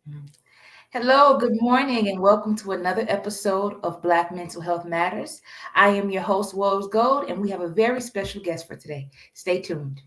Mhm. Hello, good morning, and welcome to another episode of Black Mental Health Matters. I am your host, Rose Gold, and we have a very special guest for today. Stay tuned.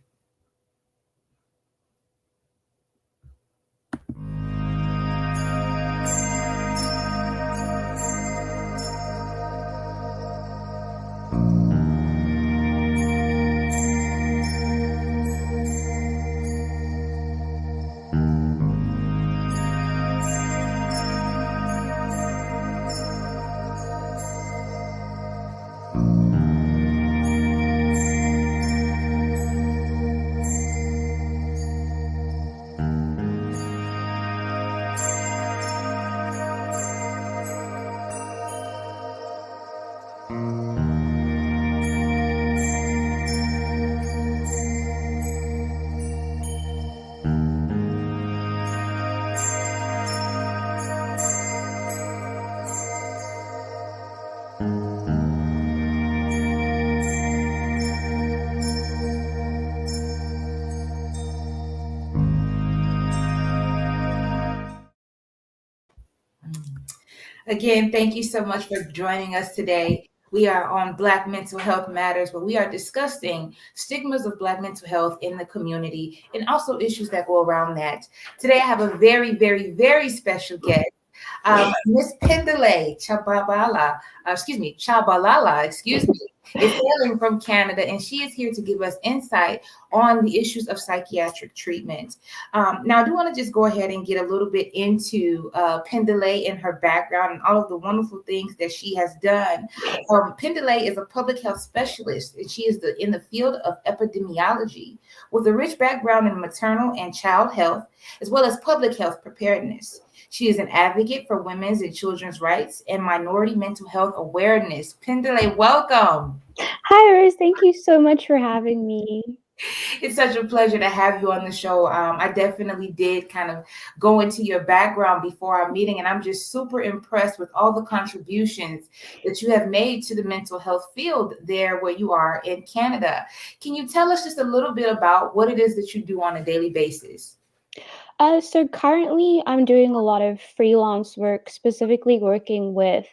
Again, thank you so much for joining us today. We are on Black Mental Health Matters, where we are discussing stigmas of Black mental health in the community and also issues that go around that. Today, I have a very, very, very special guest. Miss Phindile Tshabalala, is hailing from Canada, and she is here to give us insight on the issues of psychiatric treatment. Now, I do want to just go ahead and get a little bit into Phindile and her background and all of the wonderful things that she has done. Phindile is a public health specialist, and she is in the field of epidemiology with a rich background in maternal and child health, as well as public health preparedness. She is an advocate for women's and children's rights and minority mental health awareness. Phindile, welcome. Hi, Rose. Thank you so much for having me. It's such a pleasure to have you on the show. I definitely did kind of go into your background before our meeting, and I'm just super impressed with all the contributions that you have made to the mental health field there where you are in Canada. Can you tell us just a little bit about what it is that you do on a daily basis? So currently, I'm doing a lot of freelance work, specifically working with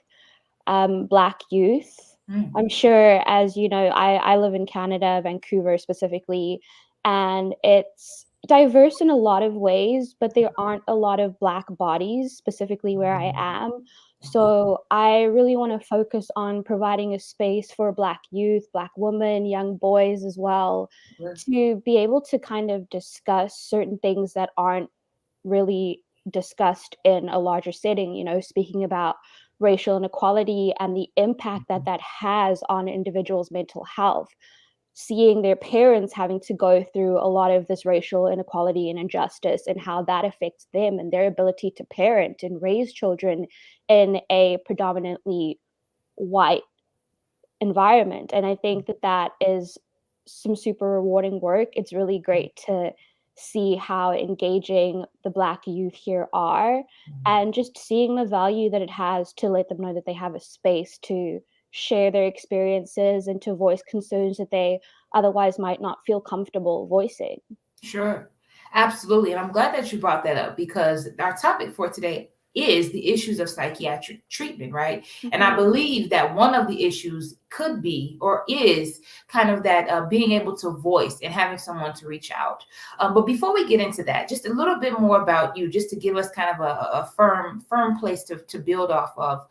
Black youth. Mm. I'm sure, as you know, I live in Canada, Vancouver specifically, and it's diverse in a lot of ways, but there aren't a lot of Black bodies, specifically where I am. So I really want to focus on providing a space for Black youth, Black women, young boys as well, to be able to kind of discuss certain things that aren't really discussed in a larger setting, speaking about racial inequality and the impact that that has on individuals' mental health, seeing their parents having to go through a lot of this racial inequality and injustice and how that affects them and their ability to parent and raise children in a predominantly white environment. And I think that that is some super rewarding work. It's really great to see how engaging the Black youth here are, and just seeing the value that it has to let them know that they have a space to share their experiences and to voice concerns that they otherwise might not feel comfortable voicing. Sure. Absolutely. And I'm glad that you brought that up because our topic for today is the issues of psychiatric treatment, right? And I Mhm. believe that one of the issues could be or is kind of that being able to voice and having someone to reach out. But before we get into that, just a little bit more about you, just to give us kind of a firm place to build off of.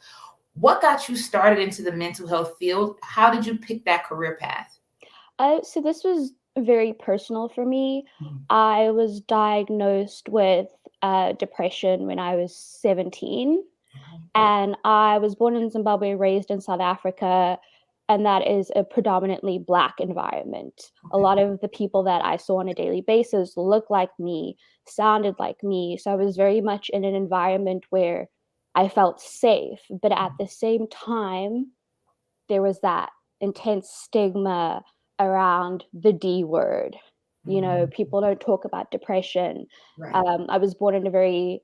What got you started into the mental health field? How did you pick that career path? So this was very personal for me. I was diagnosed with depression when I was 17, and I was born in Zimbabwe, raised in South Africa, and that is a predominantly Black environment. A Okay. lot of the people that I saw on a daily basis looked like me, sounded like me. So I was very much in an environment where I felt safe, but at the same time, there was that intense stigma around the D word. People don't talk about depression. Right. I was born in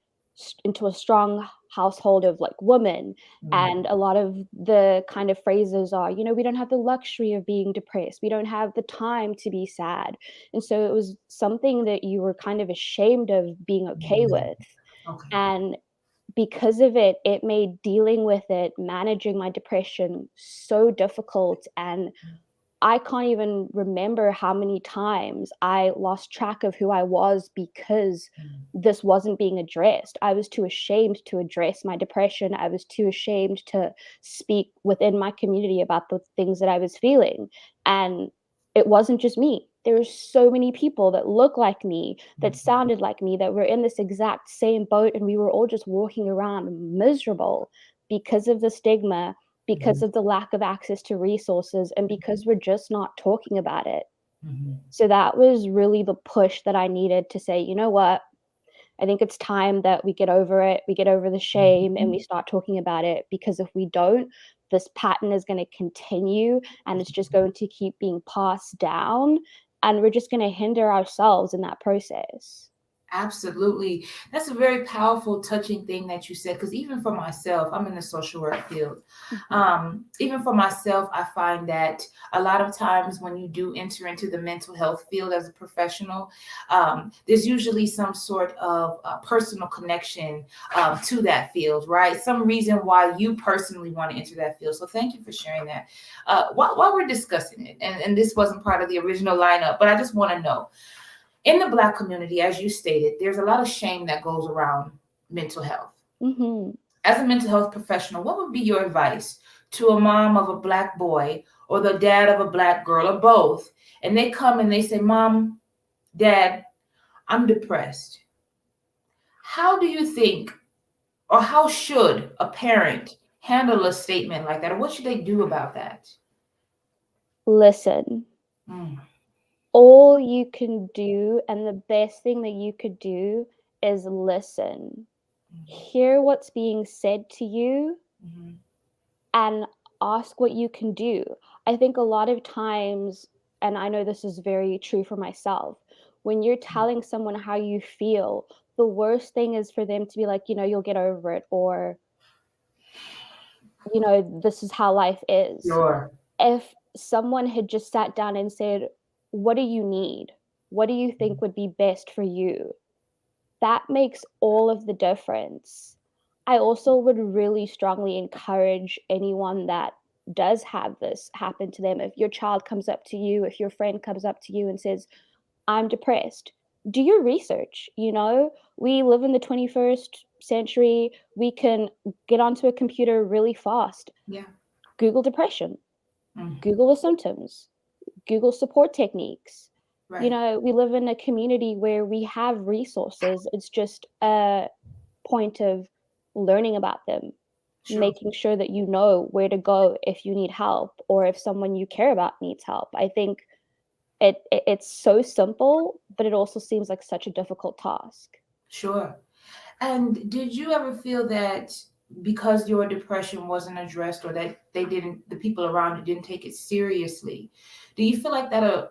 into a strong household of like women, and a lot of the kind of phrases are, we don't have the luxury of being depressed. We don't have the time to be sad. And so it was something that you were kind of ashamed of being okay with. Okay. And because of it, it made dealing with it, managing my depression so difficult. And I can't even remember how many times I lost track of who I was because Mm. this wasn't being addressed. I was too ashamed to address my depression. I was too ashamed to speak within my community about the things that I was feeling. And it wasn't just me. There were so many people that looked like me, that Mhm. sounded like me, that were in this exact same boat. And we were all just walking around miserable because of the stigma, because Mhm. of the lack of access to resources, and because we're just not talking about it. Mhm. So that was really the push that I needed to say, you know what? I think it's time that we get over it. We get over the shame and we Mhm. start talking about it, because if we don't, this pattern is going to continue and it's just going to keep being passed down. And we're just going to hinder ourselves in that process. Absolutely. That's a very powerful, touching thing that you said. Because even for myself, I'm in the social work field. Mhm. Even for myself, I find that a lot of times when you do enter into the mental health field as a professional, there's usually some sort of personal connection to that field, right? Some reason why you personally want to enter that field. So thank you for sharing that. While we're discussing it, and this wasn't part of the original lineup, but I just want to know, in the Black community, as you stated, there's a lot of shame that goes around mental health. Mhm. As a mental health professional, what would be your advice to a mom of a Black boy or the dad of a Black girl or both? And they come and they say, Mom, Dad, I'm depressed. How do you think, or how should a parent handle a statement like that? Or what should they do about that? Listen. Mm. All you can do, and the best thing that you could do, is listen. Hear what's being said to you Mm-hmm. and ask what you can do. I think a lot of times, and I know this is very true for myself, when you're telling someone how you feel, the worst thing is for them to be like, you'll get over it, or, this is how life is. Sure. If someone had just sat down and said, "What do you need? What do you think would be best for you?" That makes all of the difference. I also would really strongly encourage anyone that does have this happen to them. If your child comes up to you, if your friend comes up to you and says, "I'm depressed," do your research. We live in the 21st century. We can get onto a computer really fast. Yeah. Google depression, Mm. Google the symptoms, Google support techniques. Right. We live in a community where we have resources. It's just a point of learning about them, Sure. making sure that you know where to go if you need help or if someone you care about needs help. I think it's so simple, but it also seems like such a difficult task. Sure. And did you ever feel that because your depression wasn't addressed, or that the people around you didn't take it seriously, do you feel like that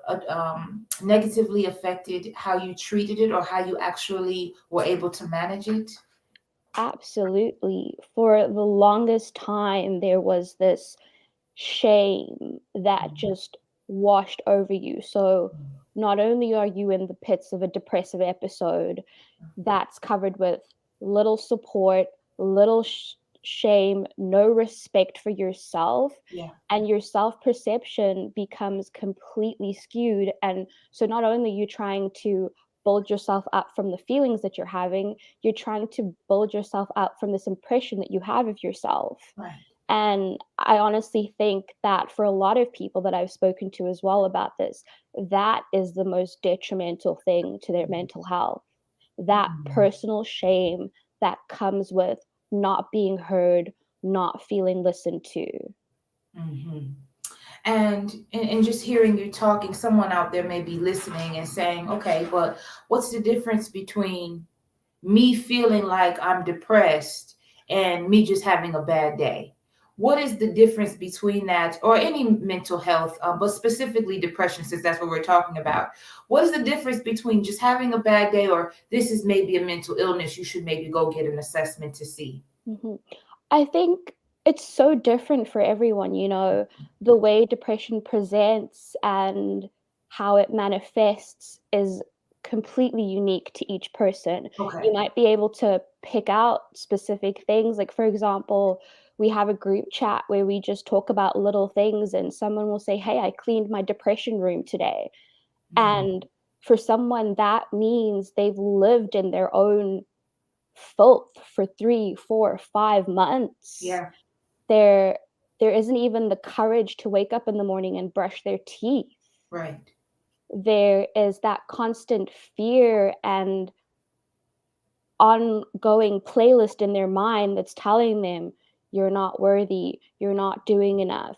negatively affected how you treated it or how you actually were able to manage it? Absolutely. For the longest time, there was this shame that Mhm. just washed over you. So not only are you in the pits of a depressive episode that's covered with little support, little shame, no respect for yourself, Yeah. and your self perception becomes completely skewed. And so, not only are you trying to build yourself up from the feelings that you're having, you're trying to build yourself up from this impression that you have of yourself. Right. And I honestly think that for a lot of people that I've spoken to as well about this, that is the most detrimental thing to their mental health. That Mhm. personal shame that comes with not being heard, not feeling listened to. Mhm. And just hearing you talking, someone out there may be listening and saying, okay, but what's the difference between me feeling like I'm depressed and me just having a bad day? What is the difference between that, or any mental health, but specifically depression, since that's what we're talking about? What is the difference between just having a bad day, or this is maybe a mental illness, you should maybe go get an assessment to see? Mhm. I think it's so different for everyone, the way depression presents and how it manifests is completely unique to each person. You Okay. might be able to pick out specific things. Like, for example, we have a group chat where we just talk about little things, and someone will say, "Hey, I cleaned my depression room today." Mhm. And for someone, that means they've lived in their own filth for 3, 4, 5 months. Yeah. There there isn't even the courage to wake up in the morning and brush their teeth. Right. There is that constant fear and ongoing playlist in their mind that's telling them, "You're not worthy, you're not doing enough."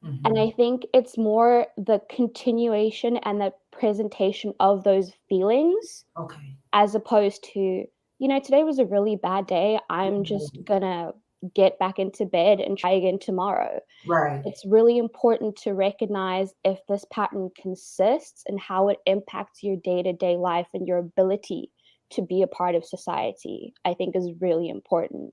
And Mhm. I think it's more the continuation and the presentation of those feelings Okay. as opposed to, "Today was a really bad day. I'm just Mhm. gonna get back into bed and try again tomorrow." Right. It's really important to recognize if this pattern consists and how it impacts your day-to-day life and your ability to be a part of society, I think is really important.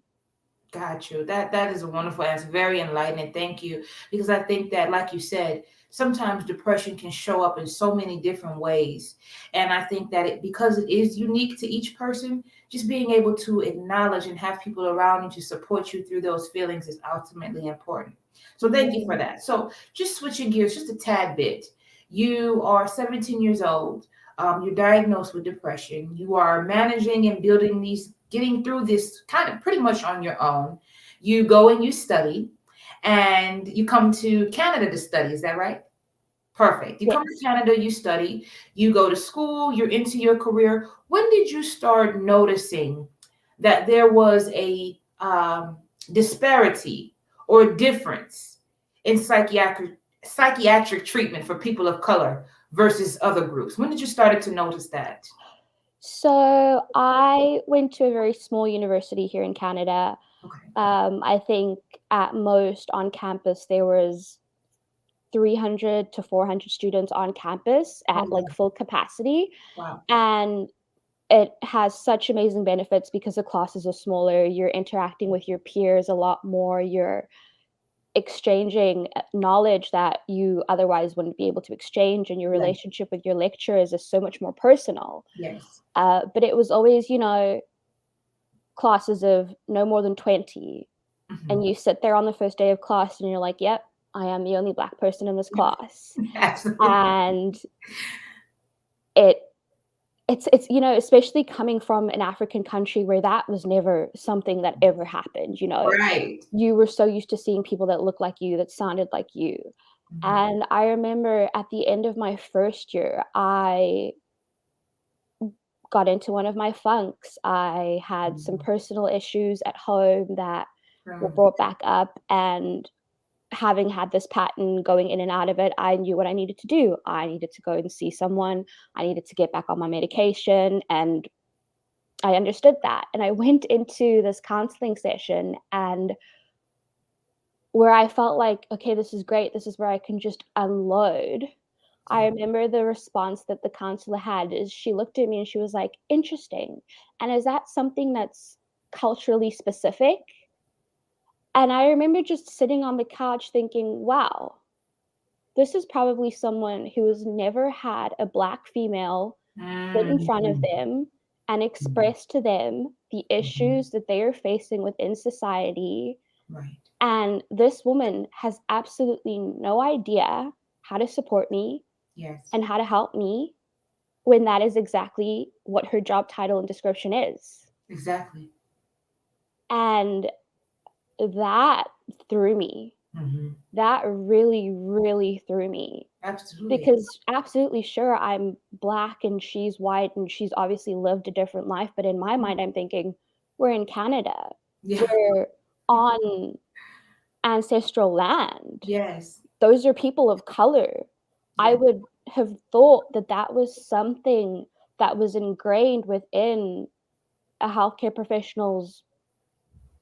Got you. That is a wonderful answer. Very enlightening. Thank you. Because I think that, like you said, sometimes depression can show up in so many different ways. And I think that because it is unique to each person, just being able to acknowledge and have people around you to support you through those feelings is ultimately important. So thank you for Mhm. that. So just switching gears just a tad bit. You are 17 years old. You're diagnosed with depression. You are managing and building these, getting through this kind of pretty much on your own. You go and you study, and you come to Canada to study. Is that right? Perfect. You come to Yes. Canada, you study, you go to school, you're into your career. When did you start noticing that there was a disparity or difference in psychiatric treatment for people of color versus other groups? When did you started to notice that? So, I went to a very small university here in Canada. Okay. I think at most on campus, there was 300 to 400 students on campus at, like, Oh, full capacity, wow. and it has such amazing benefits because the classes are smaller, you're interacting with your peers a lot more, you're exchanging, knowledge that you otherwise wouldn't be able to exchange, and your Yeah. relationship with your lecturers is so much more personal. Yes. But it was always, classes of no more than 20, Mhm. and you sit there on the first day of class and you're like, "Yep, I am the only Black person in this class." Absolutely. And it it's especially coming from an African country where that was never something that ever happened. Right. You were so used to seeing people that looked like you, that sounded like you. Mhm. And I remember at the end of my first year, I got into one of my funks. I had some Mhm. personal issues at home that were Right. brought back up, and having had this pattern going in and out of it, I knew what I needed to do. I needed to go and see someone. I needed to get back on my medication, and I understood that. And I went into this counseling session, and where I felt like, okay, this is great. This is where I can just unload. I Yeah. remember the response that the counselor had is she looked at me and she was like, "Interesting. And is that something that's culturally specific?" And I remember just sitting on the couch thinking, wow, this is probably someone who has never had a Black female sit in front of Mhm. them and Mhm. express to them the Mhm. issues that they are facing within society. Right. And this woman has absolutely no idea how to support me Yes. and how to help me when that is exactly what her job title and description is. Exactly. And that threw me. Mhm. That really, really threw me. Absolutely. Because absolutely sure, I'm Black and she's white and she's obviously lived a different life, but in my mind, I'm thinking, "We're in Canada. Yeah. We're on ancestral land. Yes. Those are people of color." I Yeah. would have thought that that was something that was ingrained within a healthcare professional's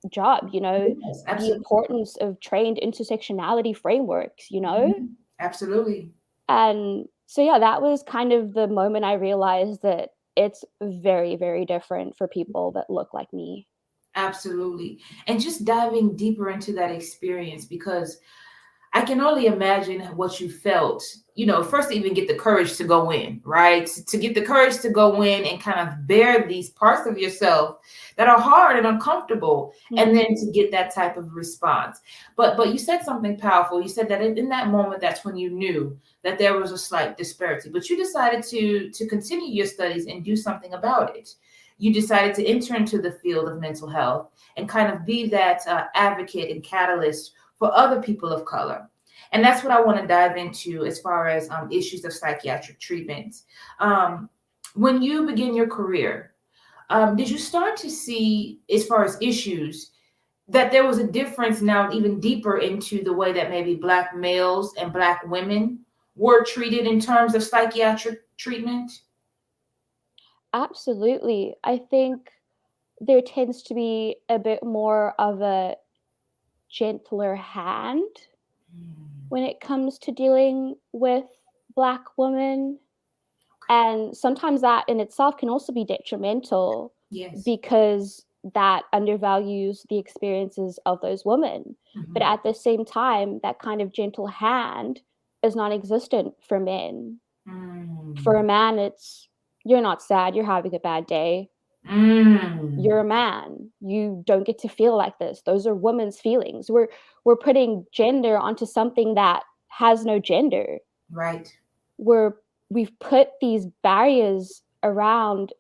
job, Yes. the Absolutely. importance of trained intersectionality frameworks. Mhm. Absolutely. And so, yeah, that was kind of the moment I realized that it's very, very different for people that look like me. Absolutely. And just diving deeper into that experience because I can only imagine what you felt, first to even get the courage to go in, right? To get the courage to go in and kind of bear these parts of yourself that are hard and uncomfortable, and then to get that type of response. But you said something powerful. You said that in that moment, that's when you knew that there was a slight disparity, but you decided to continue your studies and do something about it. You decided to enter into the field of mental health and kind of be that advocate and catalyst for other people of color. And that's what I want to dive into as far as issues of psychiatric treatment. When you begin your career, did you start to see, as far as issues, that there was a difference now even deeper into the way that maybe Black males and Black women were treated in terms of psychiatric treatment? Absolutely. I think there tends to be a bit more of a gentler hand when it comes to dealing with Black women. And sometimes that in itself can also be detrimental Yes. because that undervalues the experiences of those women. But Mhm. at the same time, that kind of gentle hand is non existent for men. For a Mm. man, it's you're not sad, you're having a bad day. You're a Mm. man. You don't get to feel like this. Those are women's feelings. We're putting gender onto something that has no gender. Right. We're we've put these barriers around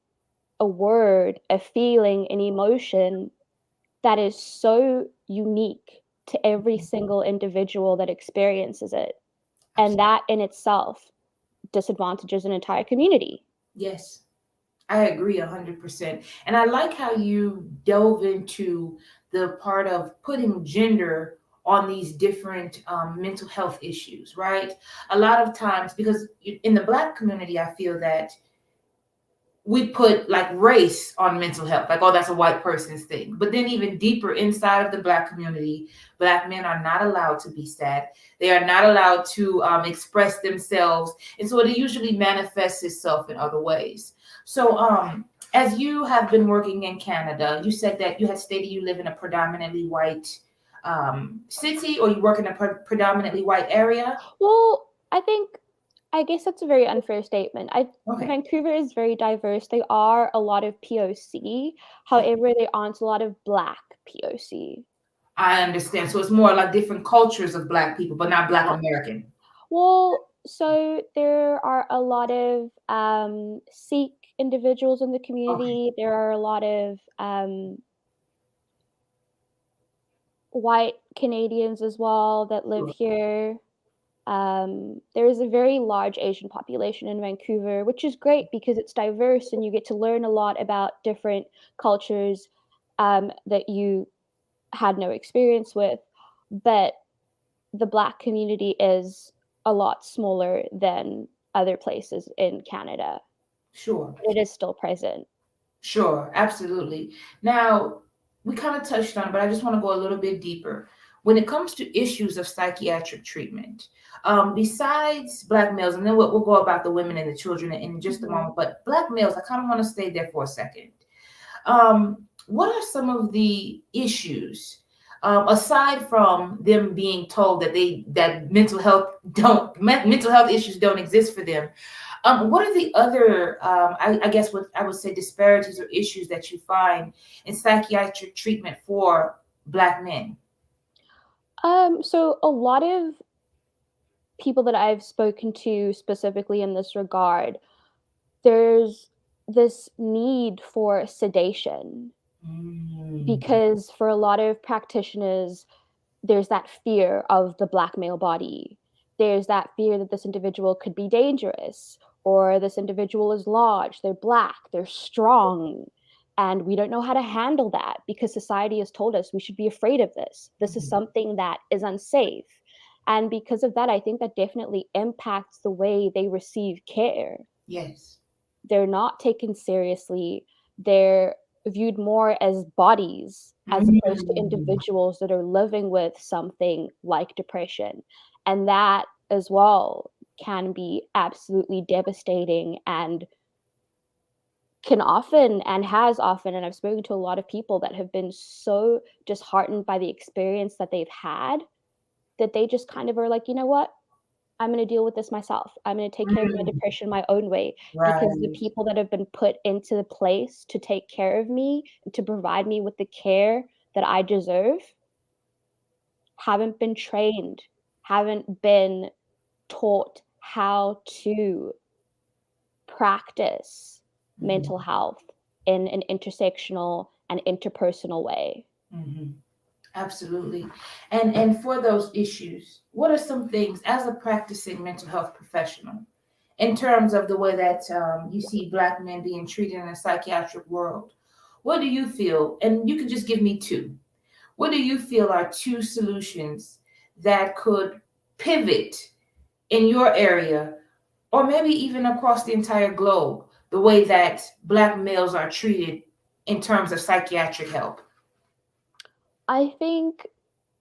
a word, a feeling, an emotion that is so unique to every single individual that experiences it. And Absolutely. that in itself disadvantages an entire community. Yes. I agree 100%. And I like how you delve into the part of putting gender on these different mental health issues, right? A lot of times, because in the Black community, I feel that we put like race on mental health, like, oh, that's a white person's thing. But then, even deeper inside of the Black community, Black men are not allowed to be sad. They are not allowed to express themselves. And so it usually manifests itself in other ways. So, as you have been working in Canada, you said that you had stated you live in a predominantly white city, or you work in a predominantly white area. Well, I guess that's a very unfair statement. Okay. Vancouver is very diverse. There are a lot of POC. However, there aren't a lot of Black POC. I understand. So it's more like different cultures of Black people, but not Black Yeah. American. Well, so there are a lot of Sikh individuals in the Okay. community. There are a lot of white Canadians as well that live Sure. here. There is a very large Asian population in Vancouver, which is great because it's diverse and you get to learn a lot about different cultures that you had no experience with. But the Black community is a lot smaller than other places in Canada. Sure. It is still present. Sure. Absolutely. Now, we kind of touched on it, but I just want to go a little bit deeper. When it comes to issues of psychiatric treatment, besides Black males, and then we'll go about the women and the children in just a Mhm. moment, but Black males, I kind of want to stay there for a second. What are some of the issues aside from them being told that mental health issues don't exist for them? What are the other, I guess, what I would say, disparities or issues that you find in psychiatric treatment for Black men? So a lot of people that I've spoken to specifically in this regard, there's this need for sedation Mm. because for a lot of practitioners, there's that fear of the Black male body. There's that fear that this individual could be dangerous or this individual is large, they're Black, they're strong. And we don't know how to handle that because society has told us we should be afraid of this. This is Mhm. something that is unsafe. And because of that, I think that definitely impacts the way they receive care. Yes. They're not taken seriously. They're viewed more as bodies as opposed to Mm. individuals that are living with something like depression. And that as well can be absolutely devastating and can often and has often, and I've spoken to a lot of people that have been so disheartened by the experience that they've had that they just kind of are like, you know what? I'm going to deal with this myself. I'm going to take care of my Mm, depression my own way because the right. people that have been put into the place to take care of me, to provide me with the care that I deserve, haven't been trained, haven't been taught how to practice mental Mhm, health in an intersectional and interpersonal way. mhm. Absolutely. And for those issues, what are some things as a practicing mental health professional in terms of the way that you see Black men being treated in a psychiatric world? What do you feel? And you can just give me two. What do you feel are two solutions that could pivot in your area or maybe even across the entire globe, the way that Black males are treated in terms of psychiatric help? I think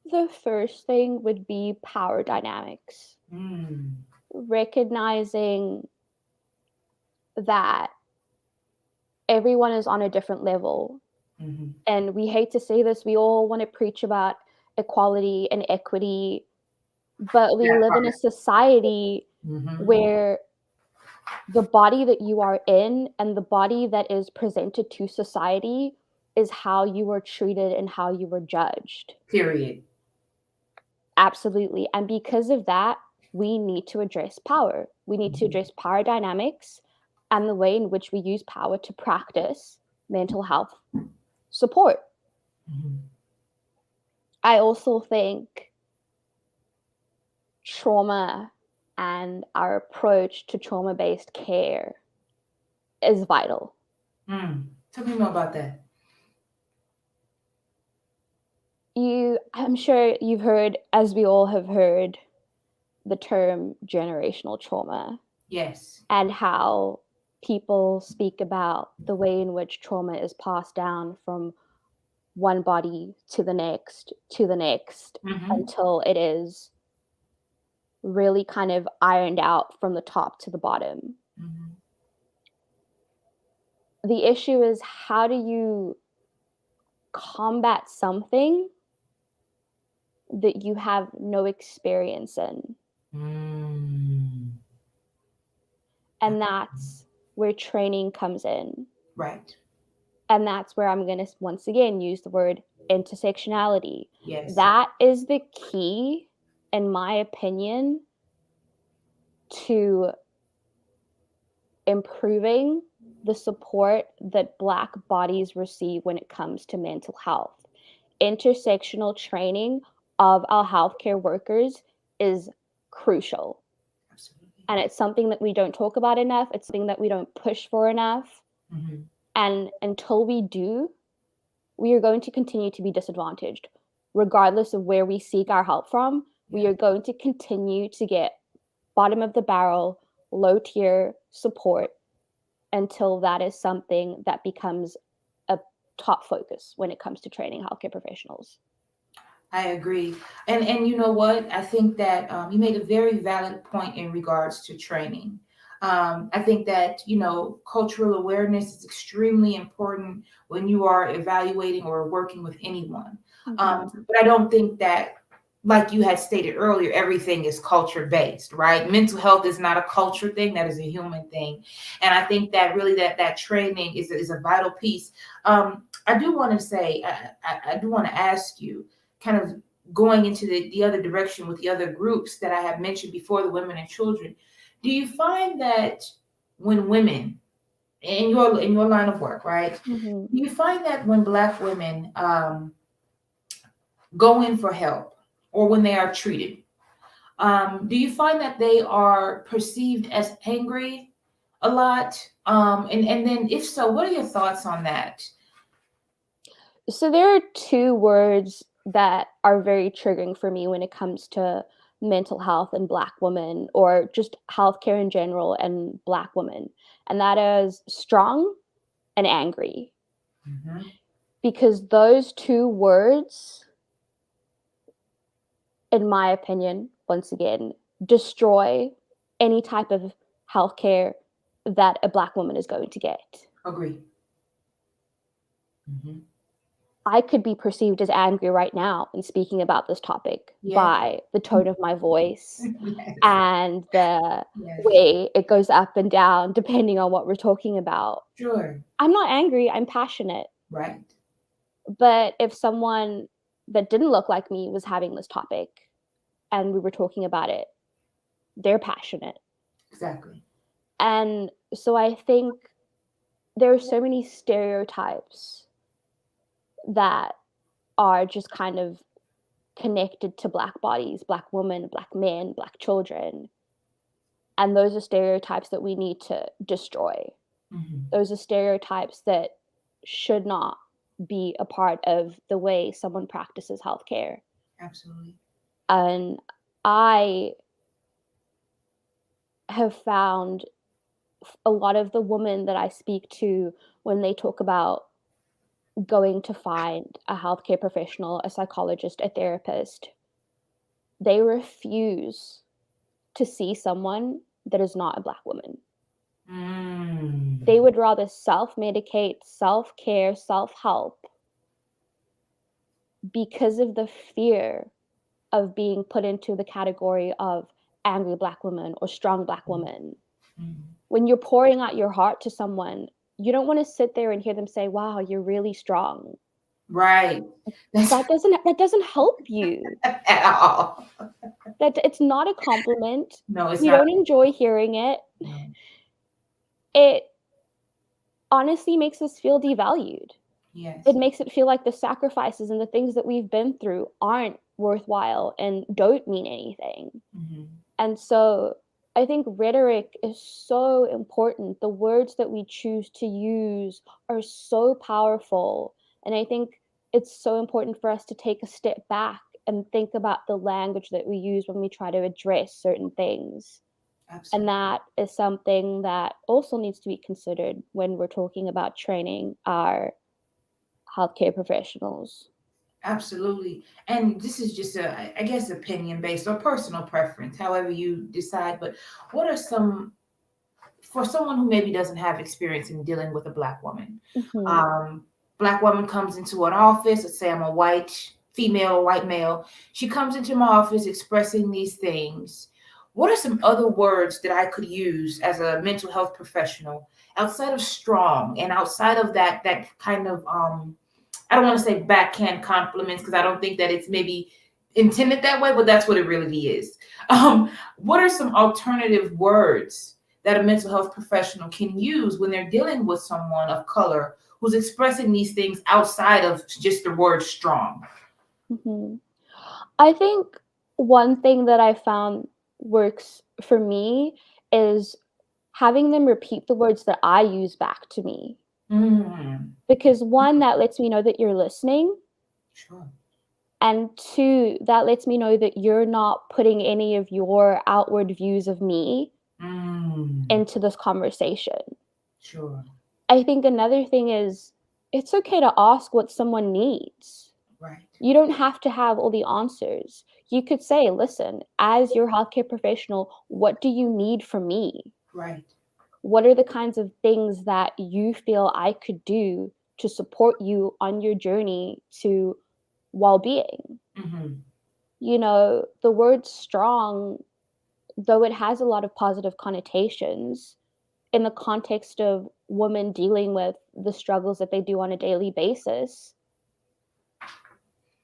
the first thing would be power dynamics, Mm, recognizing that everyone is on a different level. mhm. And we hate to say this, we all want to preach about equality and equity, but we That live in a part. society Mhm. where the body that you are in and the body that is presented to society is how you were treated and how you were judged. Period. Absolutely. And because of that, we need to address power. We need to Mhm. address power dynamics and the way in which we use power to practice mental health support. Mhm. I also think trauma and our approach to trauma based care is vital. Tell me more about that. I'm sure you've heard, as we all have heard, the term generational trauma Yes. and how people speak about the way in which trauma is passed down from one body to the next Mhm. until it is really kind of ironed out from the top to the bottom. Mhm. The issue is, how do you combat something that you have no experience in? Mm. And that's where training comes in. Right. And that's where I'm going to once again use the word intersectionality. Yes. That is the key, in my opinion, to improving the support that Black bodies receive when it comes to mental health. Intersectional training of our healthcare workers is crucial. Absolutely. And it's something that we don't talk about enough. It's something that we don't push for enough. Mhm. And until we do, we are going to continue to be disadvantaged. Regardless of where we seek our help from, we Yeah. are going to continue to get bottom of the barrel, low tier support until that is something that becomes a top focus when it comes to training healthcare professionals. I agree. And you know what? I think that you made a very valid point in regards to training. I think that, cultural awareness is extremely important when you are evaluating or working with anyone. Mhm. But I don't think that, like you had stated earlier, everything is culture based, right? Mental health is not a culture thing; that is a human thing. And I think that really that training is a vital piece. I do want to say, I do want to ask you, kind of going into the other direction with the other groups that I have mentioned before, the women and children. Do you find that when women in your line of work, right? Mhm. Do you find that when Black women go in for help or when they are treated, do you find that they are perceived as angry a lot? And then if so, what are your thoughts on that? So there are two words that are very triggering for me when it comes to mental health and Black women, or just healthcare in general and Black women. And that is strong and angry. Mhm. Because those two words, in my opinion, once again, destroy any type of healthcare that a Black woman is going to get. Agree. Mhm. I could be perceived as angry right now in speaking about this topic Yes. by the tone of my voice Yes. and the Yes. way it goes up and down depending on what we're talking about. Sure. I'm not angry, I'm passionate. Right. But if someone that didn't look like me was having this topic and we were talking about it, they're passionate. Exactly. And so I think there are so many stereotypes that are just kind of connected to Black bodies, Black women, Black men, Black children. And those are stereotypes that we need to destroy. Mhm. Those are stereotypes that should not be a part of the way someone practices healthcare. Absolutely. And I have found a lot of the women that I speak to when they talk about going to find a healthcare professional, a psychologist, a therapist, they refuse to see someone that is not a Black woman. They would rather self-medicate, self-care, self-help because of the fear of being put into the category of angry Black woman or strong Black woman. Mhm. When you're pouring out your heart to someone, you don't want to sit there and hear them say, "Wow, you're really strong." Right. That's That doesn't help you. at all. That it's not a compliment. No, it's You not. don't enjoy hearing it. No. It honestly makes us feel devalued. Yes. It makes it feel like the sacrifices and the things that we've been through aren't worthwhile and don't mean anything. Mhm. And so I think rhetoric is so important. The words that we choose to use are so powerful. And I think it's so important for us to take a step back and think about the language that we use when we try to address certain things. And Absolutely. that is something that also needs to be considered when we're talking about training our healthcare professionals. Absolutely. And this is just I guess, opinion based or personal preference, however you decide. But what are some, for someone who maybe doesn't have experience in dealing with a Black woman? Mhm. Um, Black woman comes into an office. Let's say I'm a white female or white male. She comes into my office expressing these things. What are some other words that I could use as a mental health professional outside of strong and outside of that kind of I don't want to say backhand compliments because I don't think that it's maybe intended that way, but that's what it really is. What are some alternative words that a mental health professional can use when they're dealing with someone of color who's expressing these things outside of just the word strong? Mhm. I think one thing that I found works for me is having them repeat the words that I use back to me. Mm, Because one, that lets me know that you're listening, sure. and two, that lets me know that you're not putting any of your outward views of me Mm, into this conversation. sure. I think another thing is it's okay to ask what someone needs. Right. You don't have to have all the answers. You could say, "Listen, as your healthcare professional, what do you need from me? Right. What are the kinds of things that you feel I could do to support you on your journey to well-being?" Hmm. You know, the word strong, though it has a lot of positive connotations in the context of women dealing with the struggles that they do on a daily basis,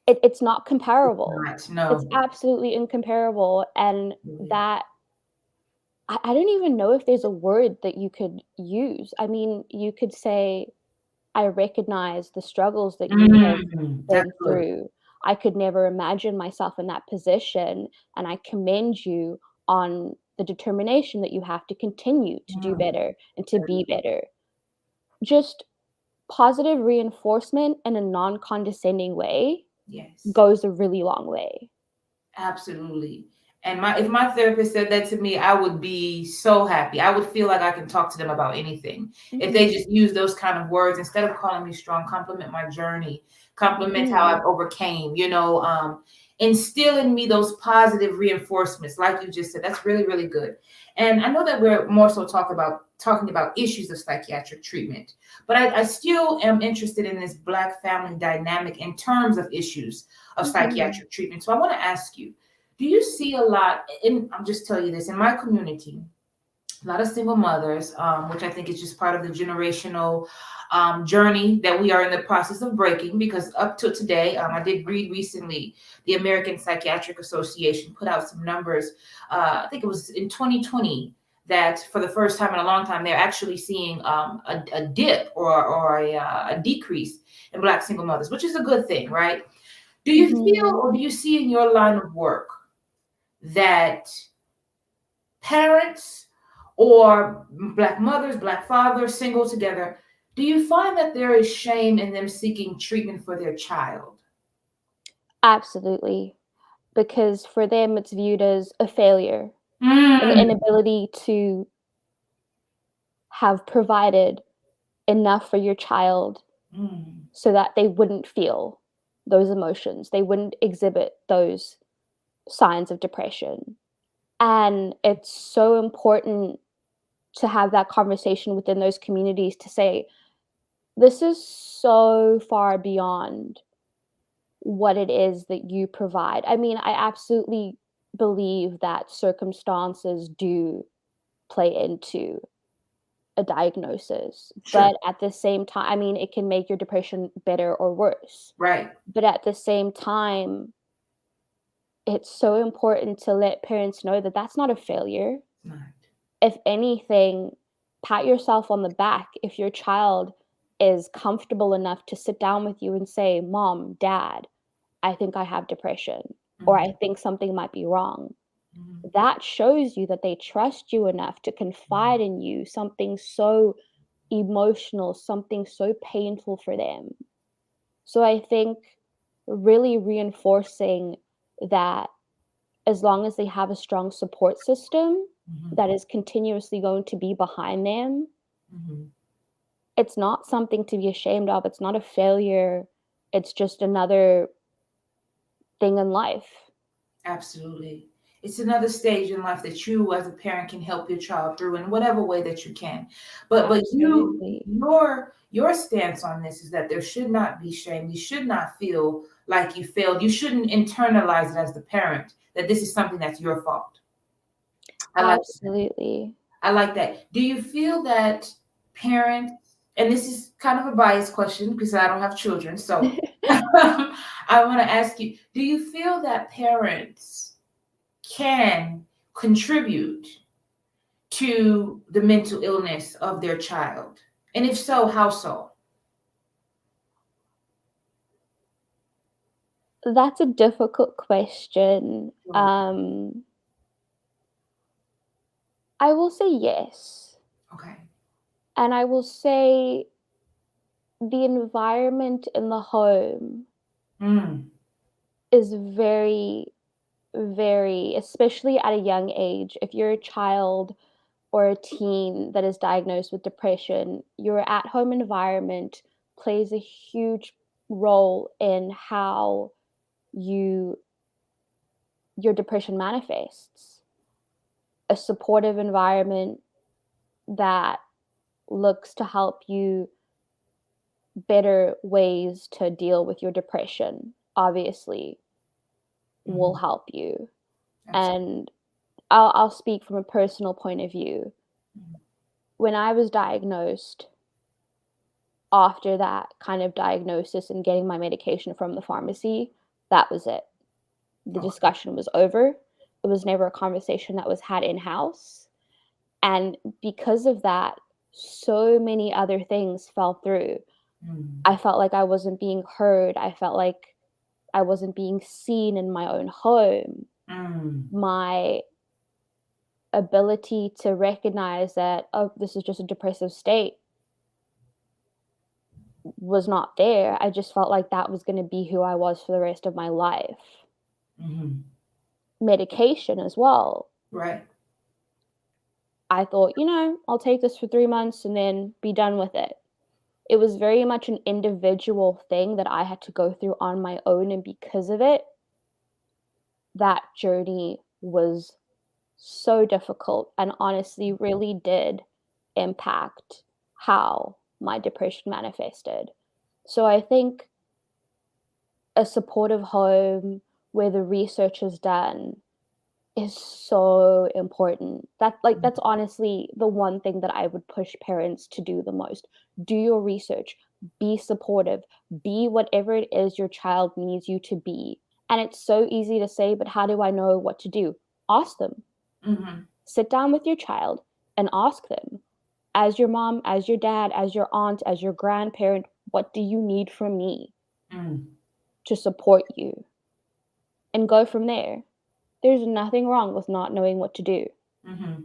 it's not comparable. Not. It's No. absolutely incomparable, and Really. that I don't even know if there's a word that you could use. I mean, you could say, "I recognize the struggles that you have That's been good. through. I could never imagine myself in that position, and I commend you on the determination that you have to continue to do Mm, better and to be better." Just positive reinforcement in a non-condescending way yes. goes a really long way. Absolutely. And my if my therapist said that to me, I would be so happy. I would feel like I can talk to them about anything. If they Mhm, just use those kind of words instead of calling me strong, compliment my journey, compliment how mhm, I've overcame, you know. instill in me those positive reinforcements, like you just said. That's really, really good. And I know that we're more so talking about issues of psychiatric treatment, but I still am interested in this Black family dynamic in terms of issues of psychiatric treatment. So I want to ask you, do you see a lot, and I'll just tell you this, in my community, a lot of single mothers, which I think is just part of the generational journey that we are in the process of breaking. Because up to today, I did read recently, the American Psychiatric Association put out some numbers. I think it was in 2020 that for the first time in a long time, they're actually seeing a dip or a decrease in Black single mothers, which is a good thing, right? Do you feel or do you see in your line of work that parents or Black mothers, Black fathers, single together, do you find that there is shame in them seeking treatment for their child? Absolutely. Because for them, it's viewed as a failure, an Mm, inability to have provided enough for your child mm, so that they wouldn't feel those emotions, they wouldn't exhibit those signs of depression. And it's so important to have that conversation within those communities to say, this is so far beyond what it is that you provide. I mean, I absolutely believe that circumstances do play into a diagnosis, sure, but at the same time, I mean, it can make your depression better or worse. right. But at the same time, it's so important to let parents know that that's not a failure. Right. If anything, pat yourself on the back if your child is comfortable enough to sit down with you and say, "Mom, Dad, I think I have depression," or Mhm, "I think something might be wrong." mhm, That shows you that they trust you enough to confide in you something so emotional, something so painful for them. So I think really reinforcing that as long as they have a strong support system mhm, that is continuously going to be behind them, mhm. it's not something to be ashamed of. It's not a failure. It's just another thing in life. Absolutely. It's another stage in life that you as a parent can help your child through in whatever way that you can. But Absolutely. your stance on this is that there should not be shame. You should not feel like you failed. You shouldn't internalize it as the parent that this is something that's your fault. I like Absolutely. I like that. Do you feel that parents, and this is kind of a biased question because I don't have children, so I want to ask you, do you feel that parents can contribute to the mental illness of their child? And if so, how so? That's a difficult question. Sure. I will say yes. Okay. And I will say the environment in the home Mm, is very, very, especially at a young age, if you're a child or a teen that is diagnosed with depression, your at home environment plays a huge role in how you your depression manifests. A supportive environment that looks to help you better ways to deal with your depression obviously will mhm, help you. absolutely. And I'll speak from a personal point of view. When I was diagnosed, after that kind of diagnosis and getting my medication from the pharmacy, that was it. The Okay. discussion was over. It was never a conversation that was had in house. And because of that, so many other things fell through. Mm, I felt like I wasn't being heard. I felt like I wasn't being seen in my own home. mm, My ability to recognize that, oh, this is just a depressive state was not there. I just felt like that was going to be who I was for the rest of my life. mhm. Medication as well. Right. I thought, I'll take this for 3 months and then be done with it. It was very much an individual thing that I had to go through on my own. And because of it, that journey was so difficult and honestly really did impact how my depression manifested. So I think a supportive home where the research is done is so important. That's honestly the one thing that I would push parents to do the most. Do your research, be supportive, be whatever it is your child needs you to be. And it's so easy to say, but how do I know what to do? Ask them. Mm-hmm. Sit down with your child and ask them, as your mom, as your dad, as your aunt, as your grandparent, what do you need from me Mm. to support you? And go from there. There's nothing wrong with not knowing what to do. Mm-hmm.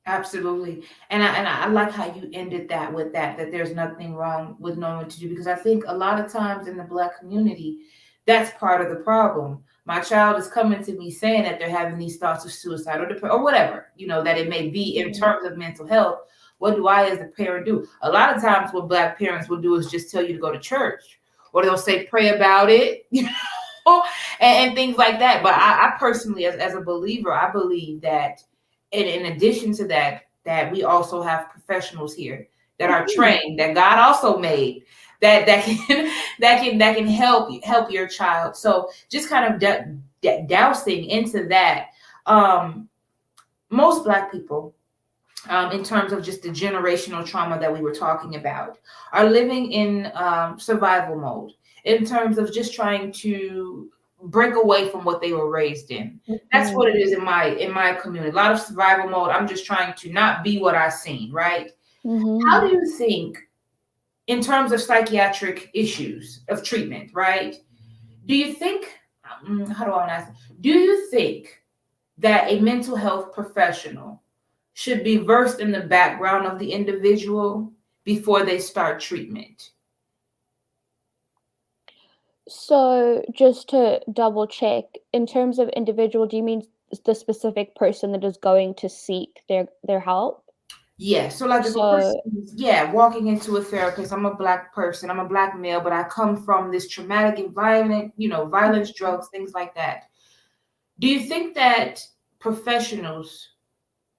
Absolutely. And I like how you ended that with that there's nothing wrong with knowing what to do, because I think a lot of times in the Black community, that's part of the problem. My child is coming to me saying that they're having these thoughts of suicide or depression or whatever, that it may be in Mhm. terms of mental health. What do I as a parent do? A lot of times what Black parents will do is just tell you to go to church, or they'll say pray about it, and things like that. But I personally, as a believer, I believe that in addition to that we also have professionals here that are Mhm. trained, that God also made, that can that can help your child. So just kind of dousing into that. Most Black people, in terms of just the generational trauma that we were talking about, are living in survival mode, in terms of just trying to break away from what they were raised in. That's Mhm. what it is in my community. A lot of survival mode. I'm just trying to not be what I've seen, right? How Mhm. do you think, in terms of psychiatric issues of treatment, right? Do you think, how do I want to ask? Do you think that a mental health professional should be versed in the background of the individual before they start treatment? So, just to double check, in terms of individual, do you mean the specific person that is going to seek their help? Yeah. So, like, if a So, person is, yeah, walking into a therapist, I'm a Black person, I'm a Black male, but I come from this traumatic environment, violence, drugs, things like that. Do you think that professionals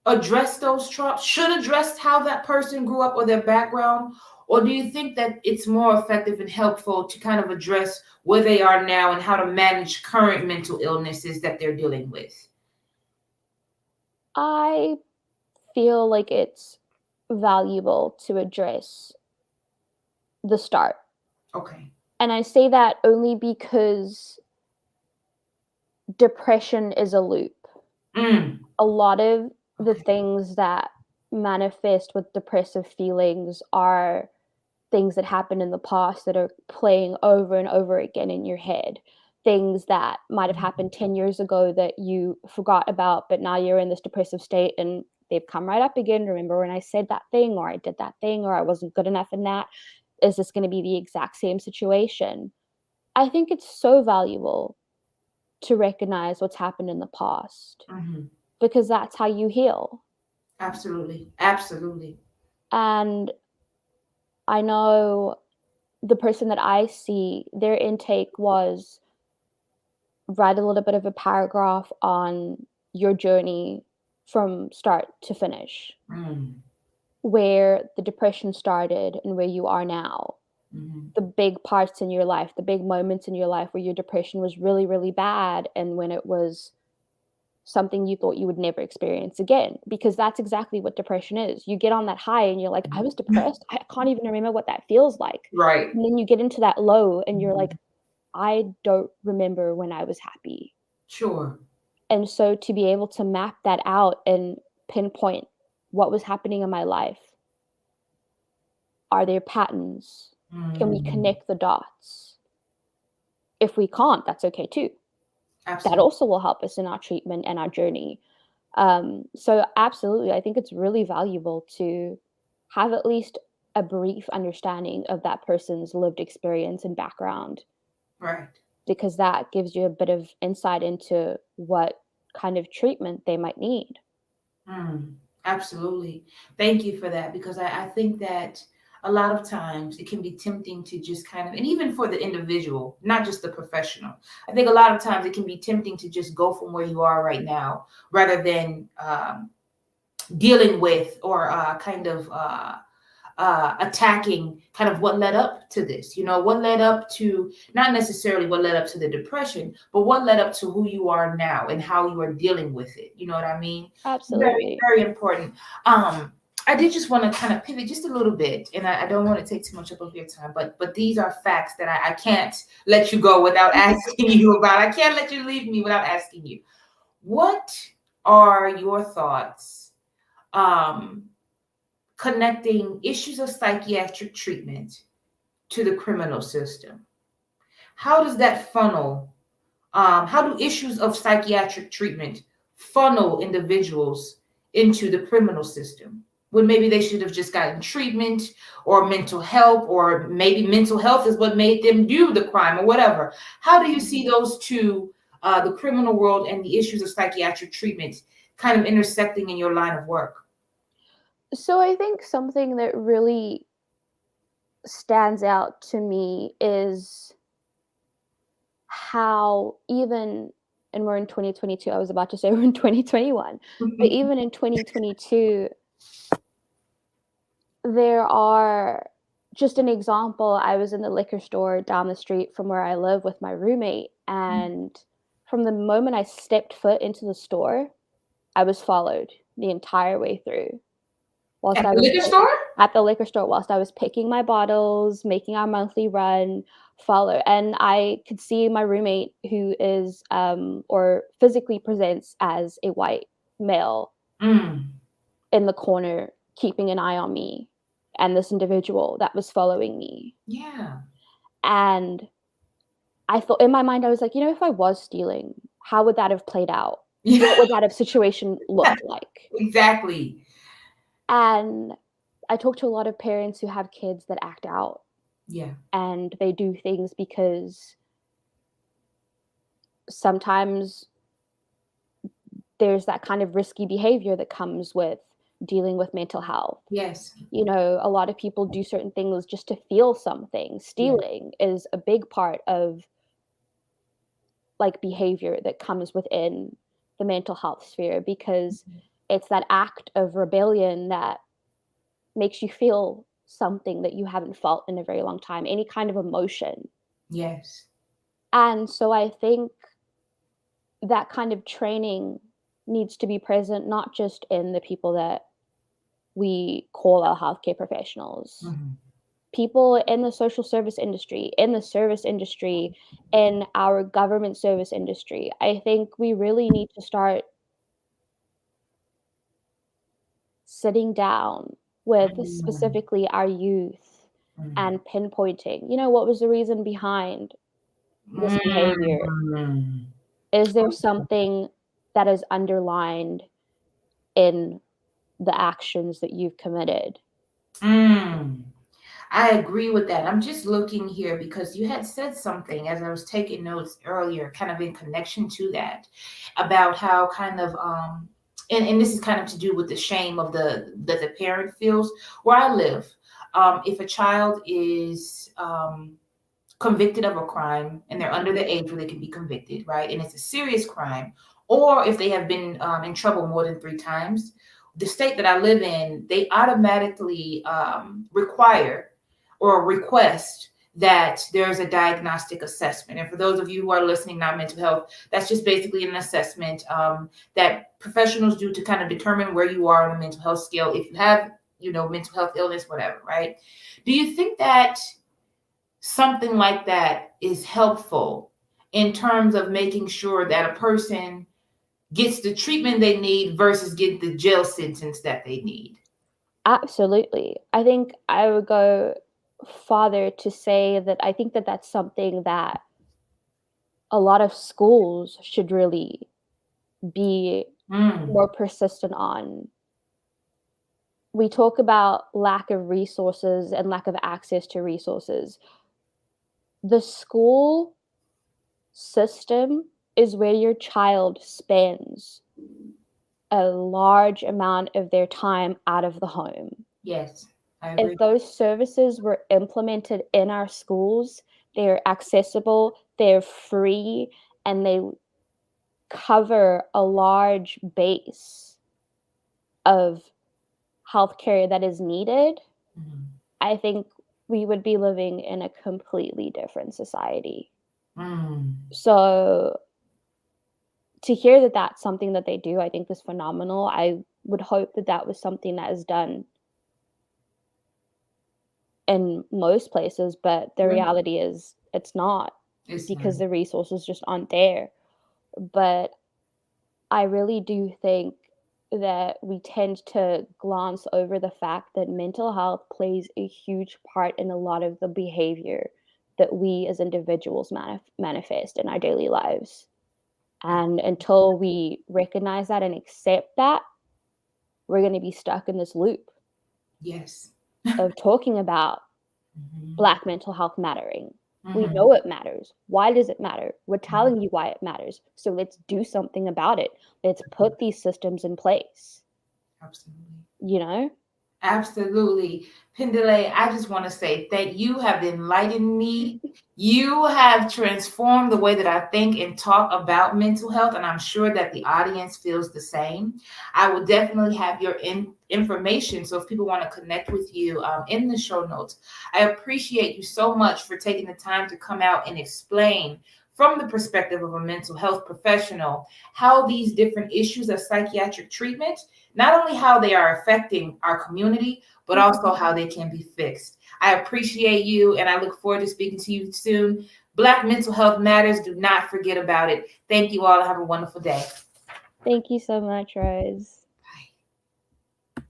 address those tropes, should address how that person grew up or their background? Or do you think that it's more effective and helpful to kind of address where they are now and how to manage current mental illnesses that they're dealing with? I feel like it's valuable to address the start. Okay. And I say that only because depression is a loop. Mm. A lot of the Okay. things that manifest with depressive feelings are things that happened in the past that are playing over and over again in your head. Things that might have happened 10 years ago that you forgot about, but now you're in this depressive state and they've come right up again. Remember when I said that thing, or I did that thing, or I wasn't good enough in that? Is this going to be the exact same situation? I think it's so valuable to recognize what's happened in the past Mhm. because that's how you heal. Absolutely. Absolutely. And I know the person that I see, their intake was write a little bit of a paragraph on your journey from start to finish, Mm. where the depression started and where you are now. Mhm. The big parts in your life, the big moments in your life where your depression was really, really bad, and when it was something you thought you would never experience again. Because that's exactly what depression is. You get on that high and you're like, I was depressed. I can't even remember what that feels like. Right. And then you get into that low and you're like, Mhm. I don't remember when I was happy. Sure. And so to be able to map that out and pinpoint what was happening in my life, are there patterns? Can we Mm. connect the dots? If we can't, that's okay too. That Absolutely. also will help us in our treatment and our journey. So absolutely, I think it's really valuable to have at least a brief understanding of that person's lived experience and background Right. because that gives you a bit of insight into what kind of treatment they might need. Mm, absolutely. Thank you for that, because I think that a lot of times it can be tempting to just kind of, and even for the individual, not just the professional, I think a lot of times it can be tempting to just go from where you are right now rather than dealing with or attacking kind of what led up to this, what led up to, not necessarily what led up to the depression, but what led up to who you are now and how you are dealing with it. You know what I mean? Absolutely. Very, very important. I did just want to kind of pivot just a little bit, and I don't want to take too much up of your time, but these are facts that I can't let you go without asking you about. I can't let you leave me without asking you. What are your thoughts connecting issues of psychiatric treatment to the criminal system? How does that funnel? How do issues of psychiatric treatment funnel individuals into the criminal system when maybe they should have just gotten treatment or mental help, or maybe mental health is what made them do the crime or whatever? How do you see those two, the criminal world and the issues of psychiatric treatment, kind of intersecting in your line of work? So I think something that really stands out to me is how even, and we're in 2022, I was about to say we're in 2021, but even in 2022, there are, just an example, I was in the liquor store down the street from where I live with my roommate, and from the moment I stepped foot into the store, I was followed the entire way through. At the liquor store? At the liquor store, whilst I was picking my bottles, making our monthly run, follow. And I could see my roommate, who is or physically presents as a white male, in the corner, keeping an eye on me and this individual that was following me. Yeah. And I thought, in my mind, I was like, if I was stealing, how would that have played out? What would that have situation looked like? Exactly. And I talk to a lot of parents who have kids that act out. Yeah. And they do things because sometimes there's that kind of risky behavior that comes with dealing with mental health. Yes. A lot of people do certain things just to feel something. Stealing is a big part of like behavior that comes within the mental health sphere, because it's that act of rebellion that makes you feel something that you haven't felt in a very long time, any kind of emotion. Yes. And so I think that kind of training needs to be present, not just in the people that we call our healthcare professionals, people in the social service industry, in the service industry, in our government service industry. I think we really need to start sitting down with specifically our youth and pinpointing, what was the reason behind this behavior? Is there something that is underlined in the actions that you've committed? I agree with that. I'm just looking here because you had said something as I was taking notes earlier, kind of in connection to that, about how kind of and this is kind of to do with the shame of that the parent feels. Where I live, if a child is convicted of a crime and they're under the age where they can be convicted, right? And it's a serious crime, or if they have been in trouble more than 3 times, the state that I live in, they automatically require or request that there's a diagnostic assessment. And for those of you who are listening, not mental health, that's just basically an assessment that professionals do to kind of determine where you are on the mental health scale, if you have, mental health illness, whatever, right? Do you think that something like that is helpful in terms of making sure that a person gets the treatment they need versus get the jail sentence that they need? Absolutely. I think I would go farther to say that I think that that's something that a lot of schools should really be more persistent on. We talk about lack of resources and lack of access to resources. The school system is where your child spends a large amount of their time out of the home. Yes, I agree. If those services were implemented in our schools, they're accessible, they're free, and they cover a large base of healthcare that is needed, Mhm. I think we would be living in a completely different society. Mm. So to hear that that's something that they do, I think is phenomenal. I would hope that that was something that is done in most places, but the Right. reality is it's not, It's not. because the resources just aren't there. But I really do think that we tend to glance over the fact that mental health plays a huge part in a lot of the behavior that we as individuals manifest in our daily lives. And until we recognize that and accept that, we're going to be stuck in this loop Yes. of talking about Mhm. Black mental health mattering. We Mhm. know it matters. Why does it matter? We're telling you why it matters. So let's do something about it. Let's put these systems in place, Absolutely. you know? Absolutely. Phindile, I just want to say that you have enlightened me. You have transformed the way that I think and talk about mental health, and I'm sure that the audience feels the same. I will definitely have your information, so if people want to connect with you in the show notes. I appreciate you so much for taking the time to come out and explain from the perspective of a mental health professional how these different issues of psychiatric treatment, not only how they are affecting our community, but also how they can be fixed. I appreciate you, and I look forward to speaking to you soon. Black mental health matters. Do not forget about it. Thank you all. Have a wonderful day. Thank you so much, Rose.